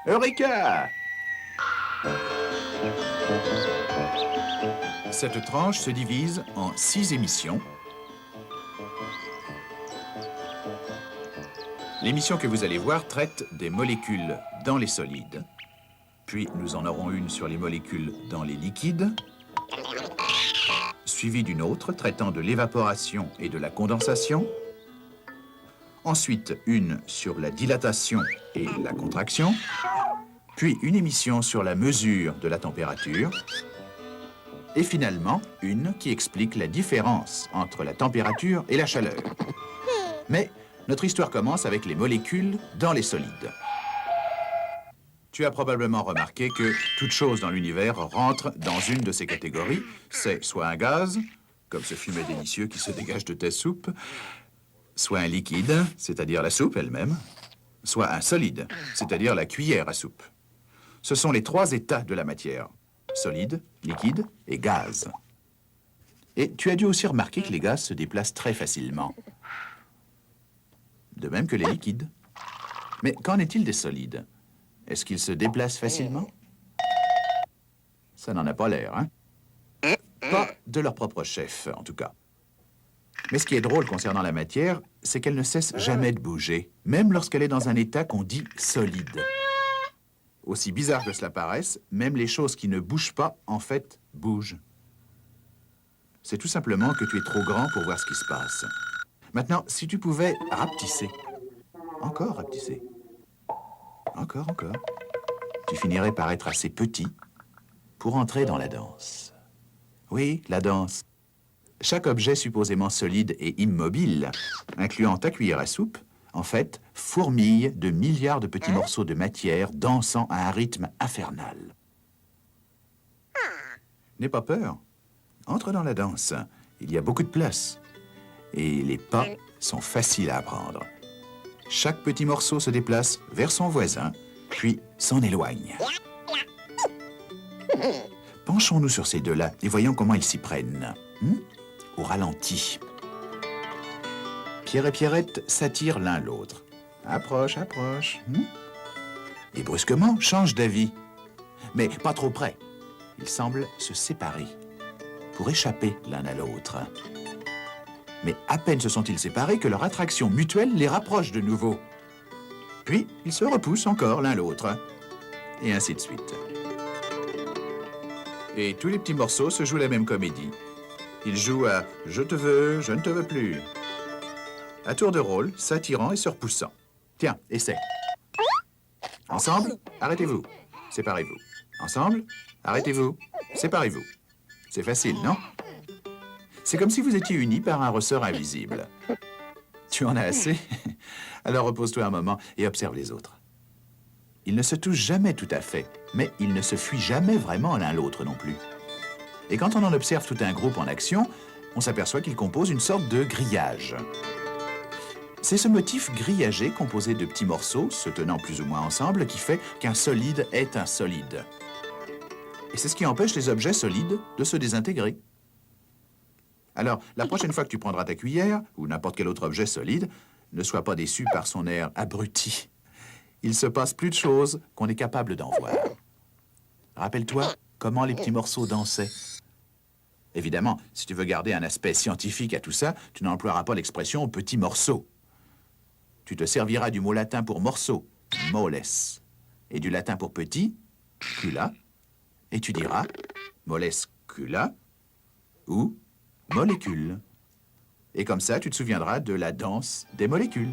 Eureka! Cette tranche se divise en 6 émissions. L'émission que vous allez voir traite des molécules dans les solides. Puis nous en aurons une sur les molécules dans les liquides, suivie d'une autre traitant de l'évaporation et de la condensation. Ensuite, une sur la dilatation et la contraction. Puis une émission sur la mesure de la température. Et finalement, une qui explique la différence entre la température et la chaleur. Mais notre histoire commence avec les molécules dans les solides. Tu as probablement remarqué que toute chose dans l'univers rentre dans une de ces catégories. C'est soit un gaz, comme ce fumet délicieux qui se dégage de tes soupes, soit un liquide, c'est-à-dire la soupe elle-même, soit un solide, c'est-à-dire la cuillère à soupe. Ce sont les 3 états de la matière: solide, liquide et gaz. Et tu as dû aussi remarquer que les gaz se déplacent très facilement. De même que les liquides. Mais qu'en est-il des solides? Est-ce qu'ils se déplacent facilement? Ça n'en a pas l'air, hein? Pas de leur propre chef, en tout cas. Mais ce qui est drôle concernant la matière, c'est qu'elle ne cesse jamais de bouger, même lorsqu'elle est dans un état qu'on dit solide. Aussi bizarre que cela paraisse, même les choses qui ne bougent pas, en fait, bougent. C'est tout simplement que tu es trop grand pour voir ce qui se passe. Maintenant, si tu pouvais rapetisser, encore rapetisser, encore, tu finirais par être assez petit pour entrer dans la danse. Oui, la danse. Chaque objet supposément solide et immobile, incluant ta cuillère à soupe, en fait, fourmille de milliards de petits morceaux de matière dansant à un rythme infernal. N'aie pas peur. Entre dans la danse. Il y a beaucoup de place. Et les pas sont faciles à apprendre. Chaque petit morceau se déplace vers son voisin, puis s'en éloigne. Penchons-nous sur ces deux-là et voyons comment ils s'y prennent. Au ralenti. Pierre et Pierrette s'attirent l'un l'autre. Approche, approche. Et brusquement, change d'avis. Mais pas trop près. Ils semblent se séparer pour échapper l'un à l'autre. Mais à peine se sont-ils séparés que leur attraction mutuelle les rapproche de nouveau. Puis, ils se repoussent encore l'un l'autre. Et ainsi de suite. Et tous les petits morceaux se jouent la même comédie. Ils jouent à « je te veux, je ne te veux plus ». À tour de rôle, s'attirant et se repoussant. Tiens, essaie. Ensemble, arrêtez-vous. Séparez-vous. Ensemble, arrêtez-vous. Séparez-vous. C'est facile, non? C'est comme si vous étiez unis par un ressort invisible. Tu en as assez? Alors repose-toi un moment et observe les autres. Ils ne se touchent jamais tout à fait, mais ils ne se fuient jamais vraiment l'un l'autre non plus. Et quand on en observe tout un groupe en action, on s'aperçoit qu'ils composent une sorte de grillage. C'est ce motif grillagé composé de petits morceaux, se tenant plus ou moins ensemble, qui fait qu'un solide est un solide. Et c'est ce qui empêche les objets solides de se désintégrer. Alors, la prochaine fois que tu prendras ta cuillère, ou n'importe quel autre objet solide, ne sois pas déçu par son air abruti. Il se passe plus de choses qu'on est capable d'en voir. Rappelle-toi comment les petits morceaux dansaient. Évidemment, si tu veux garder un aspect scientifique à tout ça, tu n'emploieras pas l'expression « petit morceau ». Tu te serviras du mot latin pour morceau, moles, et du latin pour petit, cula, et tu diras molescula ou molécule. Et comme ça, tu te souviendras de la danse des molécules.